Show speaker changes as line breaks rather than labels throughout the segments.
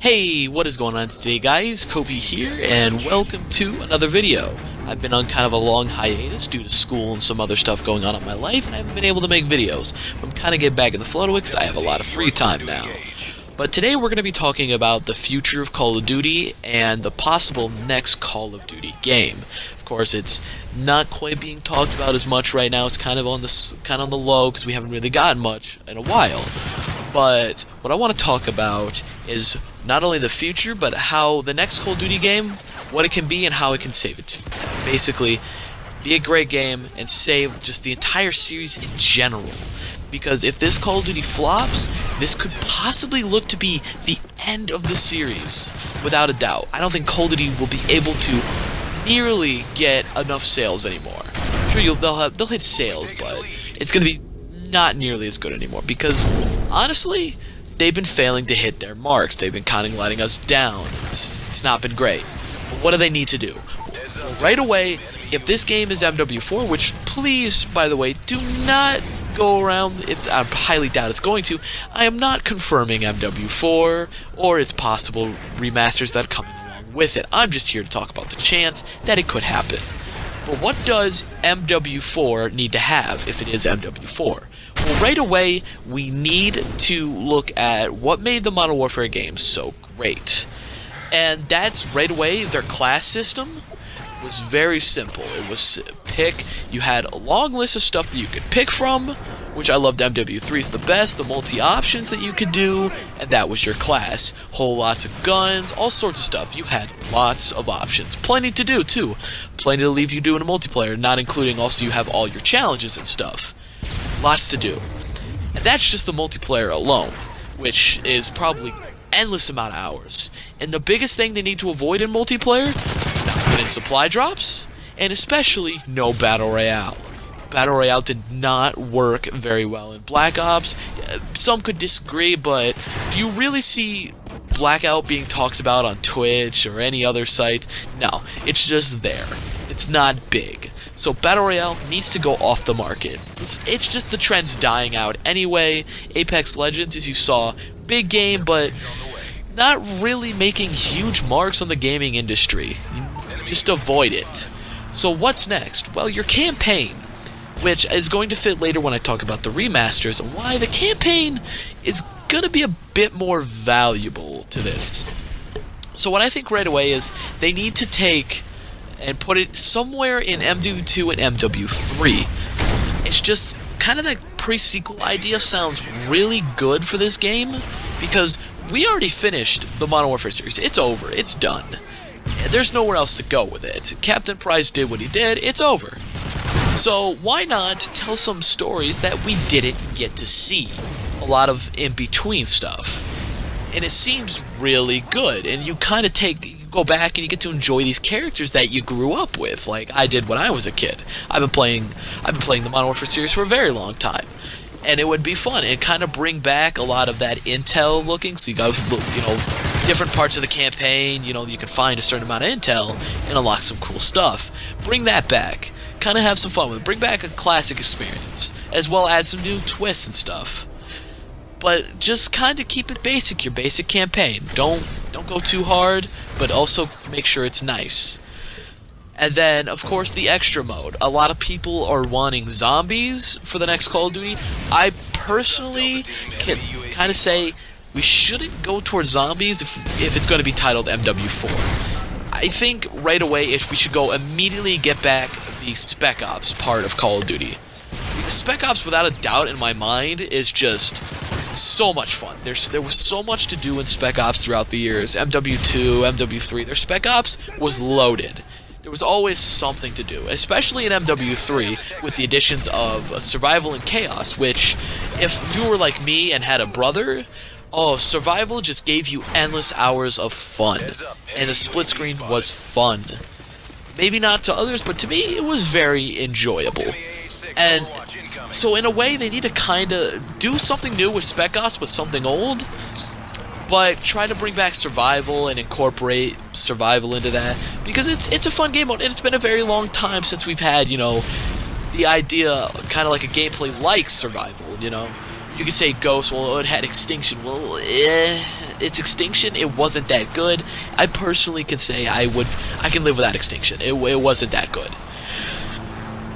Hey, what is going on today, guys? Kobe here, and welcome to another video. I've been on kind of a long hiatus due to school and some other stuff going on in my life, and I haven't been able to make videos. But I'm kind of getting back in the flow of it because I have a lot of free time now. But today we're going to be talking about the future of Call of Duty and the possible next Call of Duty game. Of course, it's not quite being talked about as much right now. It's kind of on the low because we haven't really gotten much in a while. But what I want to talk about is not only the future, but how the next Call of Duty game, what it can be and how it can save it. Basically, be a great game and save just the entire series in general. Because if this Call of Duty flops, this could possibly look to be the end of the series, without a doubt. I don't think Call of Duty will be able to nearly get enough sales anymore. Sure, they'll hit sales, but it's going to be not nearly as good anymore. Because honestly, they've been failing to hit their marks. They've been kind of letting us down. It's not been great. But what do they need to do? Well, right away, if this game is MW4, which please, by the way, do not go around, I highly doubt it's going to, I am not confirming MW4 or its possible remasters that are coming along with it. I'm just here to talk about the chance that it could happen. But what does MW4 need to have if it is MW4? Well, right away, we need to look at what made the Modern Warfare games so great. And that's right away, their class system was very simple. It was you had a long list of stuff that you could pick from, which I loved. MW3 is the best, the multi-options that you could do, and that was your class. Whole lots of guns, all sorts of stuff. You had lots of options. Plenty to do, too. Plenty to leave you doing a multiplayer, not including also you have all your challenges and stuff. Lots to do. And that's just the multiplayer alone, which is probably endless amount of hours. And the biggest thing they need to avoid in multiplayer, not put in supply drops, and especially no Battle Royale. Battle Royale did not work very well in Black Ops. Some could disagree, but do you really see Blackout being talked about on Twitch or any other site? No, it's just there. It's not big. So Battle Royale needs to go off the market. It's just the trend's dying out anyway. Apex Legends, as you saw, big game, but not really making huge marks on the gaming industry. Just avoid it. So what's next? Well, your campaign, which is going to fit later when I talk about the remasters, and why the campaign is going to be a bit more valuable to this. So what I think right away is they need to take and put it somewhere in MW2 and MW3. It's just kind of that pre-sequel idea sounds really good for this game, because we already finished the Modern Warfare series. It's over. It's done. There's nowhere else to go with it. Captain Price did what he did. It's over. So why not tell some stories that we didn't get to see? A lot of in-between stuff. And it seems really good. And you kind of go back and you get to enjoy these characters that you grew up with, like I did when I was a kid. I've been playing the Modern Warfare series for a very long time. And it would be fun and kind of bring back a lot of that intel looking. So you got, different parts of the campaign, you can find a certain amount of intel and unlock some cool stuff. Bring that back. Kind of have some fun with it. Bring back a classic experience, as well as some new twists and stuff. But just kind of keep it basic, your basic campaign. Don't go too hard, but also make sure it's nice. And then, of course, the extra mode. A lot of people are wanting zombies for the next Call of Duty. I personally can kind of say we shouldn't go towards zombies if it's going to be titled MW4. I think right away if we should go immediately get back the Spec Ops part of Call of Duty. Because Spec Ops, without a doubt in my mind, is just so much fun. There was so much to do in Spec Ops throughout the years. MW2, MW3, their Spec Ops was loaded. There was always something to do, especially in MW3 with the additions of Survival and Chaos, which, if you were like me and had a brother, Survival just gave you endless hours of fun, and the split screen was fun. Maybe not to others, but to me it was very enjoyable. And so in a way they need to kind of do something new with Spec Ops with something old, but try to bring back Survival and incorporate Survival into that, because it's a fun game mode, and it's been a very long time since we've had, the idea, kind of like a gameplay like Survival, You could say Ghost, well, it had Extinction. Well, its extinction, it wasn't that good. I personally can say I can live without extinction. It wasn't that good.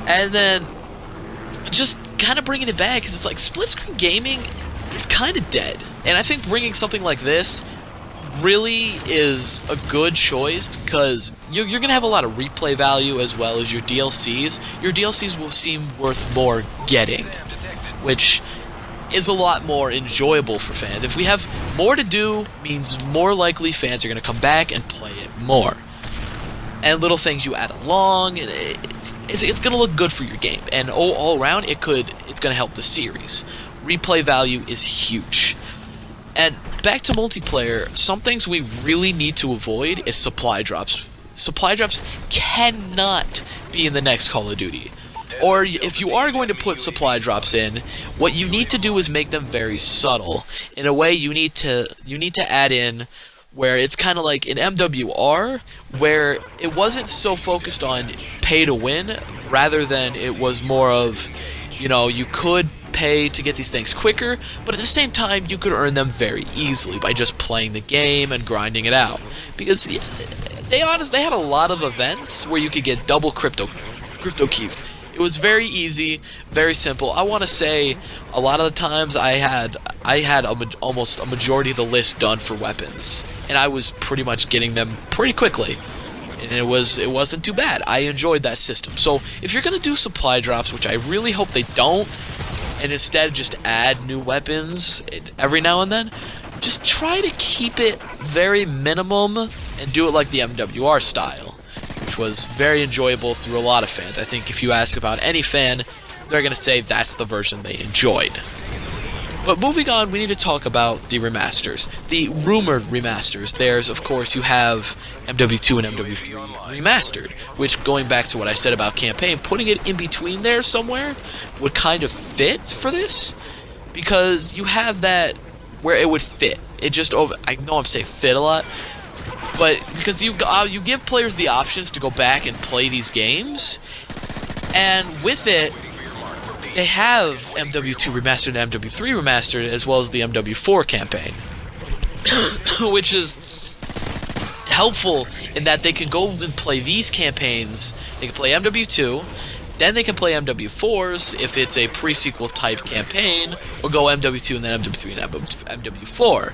And then just kind of bringing it back, because it's like split screen gaming is kind of dead. And I think bringing something like this really is a good choice, because you're going to have a lot of replay value as well as your DLCs. Your DLCs will seem worth more getting, which is a lot more enjoyable for fans. If we have more to do, means more likely fans are going to come back and play it more. And little things you add along, it's going to look good for your game. And all around, it's going to help the series. Replay value is huge. And back to multiplayer, some things we really need to avoid is supply drops. Supply drops cannot be in the next Call of Duty. Or if you are going to put supply drops in, what you need to do is make them very subtle. In a way, you need to add in where it's kind of like in MWR, where it wasn't so focused on pay to win, rather than it was more of, you could pay to get these things quicker, but at the same time you could earn them very easily by just playing the game and grinding it out. Because they had a lot of events where you could get double crypto keys. It was very easy, very simple. I want to say a lot of the times I had almost a majority of the list done for weapons, and I was pretty much getting them pretty quickly. And it wasn't too bad. I enjoyed that system. So if you're gonna do supply drops, which I really hope they don't, and instead just add new weapons every now and then, just try to keep it very minimum and do it like the MWR style, which was very enjoyable through a lot of fans. I think if you ask about any fan, they're going to say that's the version they enjoyed. But moving on, we need to talk about the remasters. The rumored remasters. There's, of course, you have MW2 and MW3 remastered, which, going back to what I said about campaign, putting it in between there somewhere would kind of fit for this, because you have that where it would fit. I know I'm saying fit a lot, but because you give players the options to go back and play these games, and with it, they have MW2 remastered and MW3 remastered, as well as the MW4 campaign, which is helpful in that they can go and play these campaigns. They can play MW2, then they can play MW4s if it's a pre-sequel type campaign, or go MW2 and then MW3 and MW4,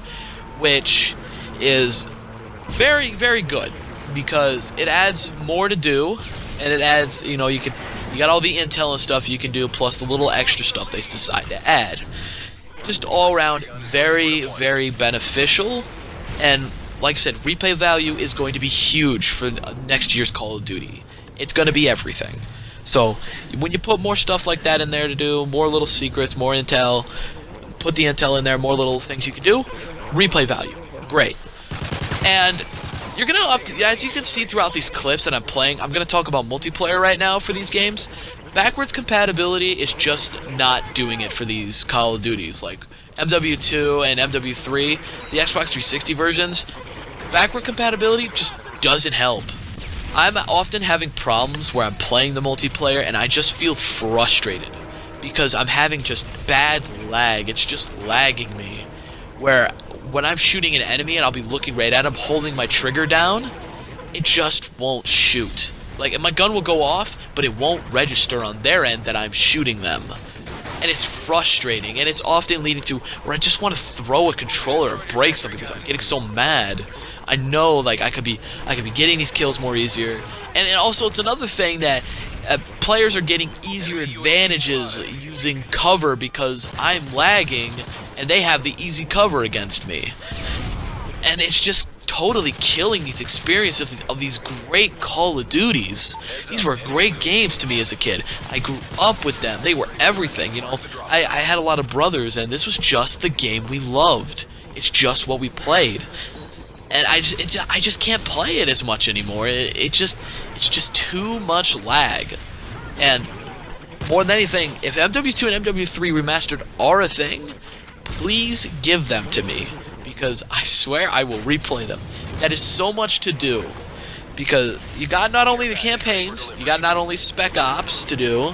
which is very, very good, because it adds more to do, and it adds, you got all the intel and stuff you can do, plus the little extra stuff they decide to add. Just all around very, very beneficial, and like I said, replay value is going to be huge for next year's Call of Duty. It's going to be everything. So when you put more stuff like that in there to do, more little secrets, more intel, put the intel in there, more little things you can do, replay value, great. And you're going to have to, as you can see throughout these clips that I'm playing, I'm going to talk about multiplayer right now for these games. Backwards compatibility is just not doing it for these Call of Duties, like MW2 and MW3, the Xbox 360 versions. Backward compatibility just doesn't help. I'm often having problems where I'm playing the multiplayer and I just feel frustrated because I'm having just bad lag. It's just lagging me, where when I'm shooting an enemy and I'll be looking right at him, holding my trigger down, it just won't shoot. Like, my gun will go off, but it won't register on their end that I'm shooting them. And it's frustrating, and it's often leading to where I just want to throw a controller or break something because I'm getting so mad. I know, like, I could be getting these kills more easier. And also, it's another thing that players are getting easier advantages using cover because I'm lagging and they have the easy cover against me. And it's just totally killing these experiences of these great Call of Duties. These were great games to me as a kid. I grew up with them. They were everything, I had a lot of brothers, and this was just the game we loved. It's just what we played. And I just can't play it as much anymore. It's just too much lag. And more than anything, if MW2 and MW3 remastered are a thing, please give them to me, because I swear I will replay them. That is so much to do, because you got not only the campaigns, you got not only Spec Ops to do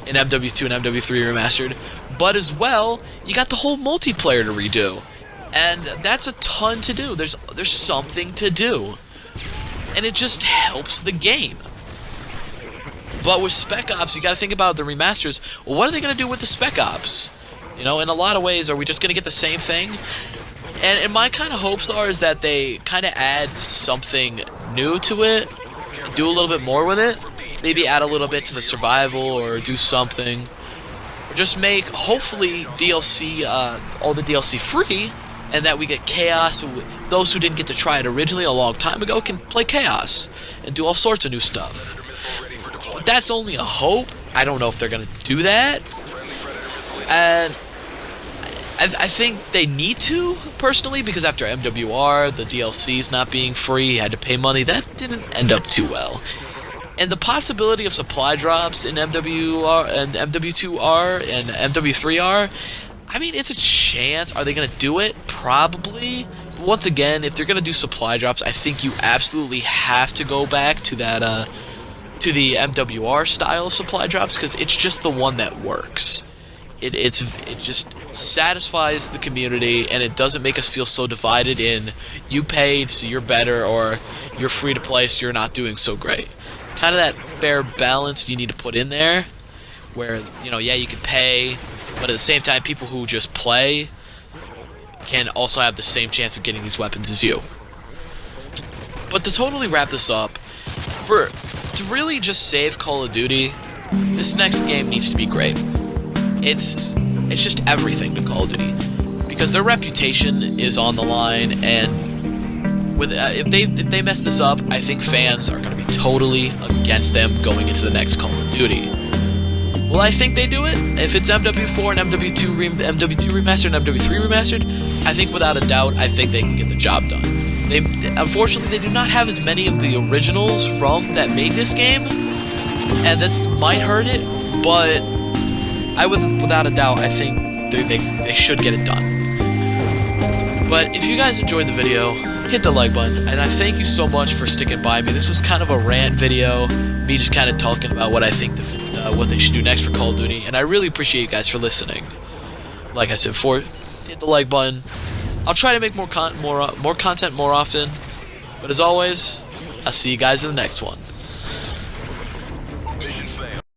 in MW2 and MW3 remastered, but as well, you got the whole multiplayer to redo. And that's a ton to do. There's something to do. And it just helps the game. But with Spec Ops, you gotta think about the remasters. Well, what are they gonna do with the Spec Ops? You know, in a lot of ways, are we just gonna get the same thing? And my kind of hopes is that they kind of add something new to it, do a little bit more with it, maybe add a little bit to the survival or do something, or just make hopefully DLC, all the DLC free, and that we get Chaos. So those who didn't get to try it originally a long time ago can play Chaos and do all sorts of new stuff. But that's only a hope. I don't know if they're gonna do that, and I think they need to, personally, because after MWR, the DLCs not being free, you had to pay money. That didn't end up too well. And the possibility of supply drops in MWR and MW2R and MW3R, I mean, it's a chance. Are they going to do it? Probably. But once again, if they're going to do supply drops, I think you absolutely have to go back to that, to the MWR style of supply drops, because it's just the one that works. It just satisfies the community, and it doesn't make us feel so divided in you paid so you're better, or you're free to play so you're not doing so great. Kind of that fair balance you need to put in there, where, you know, yeah, you can pay, but at the same time, people who just play can also have the same chance of getting these weapons as you. But to totally wrap this up, to really just save Call of Duty, this next game needs to be great. It's just everything to Call of Duty, because their reputation is on the line, and with if they mess this up, I think fans are going to be totally against them going into the next Call of Duty. Will I think they do it? If it's MW4 and MW2 remastered and MW3 remastered, I think without a doubt, I think they can get the job done. Unfortunately, they do not have as many of the originals from that made this game, and that might hurt it, but without a doubt, I think they should get it done. But if you guys enjoyed the video, hit the like button, and I thank you so much for sticking by me. This was kind of a rant video, me just kind of talking about what I think what they should do next for Call of Duty, and I really appreciate you guys for listening. Like I said before, hit the like button. I'll try to make more content more often, but as always, I'll see you guys in the next one.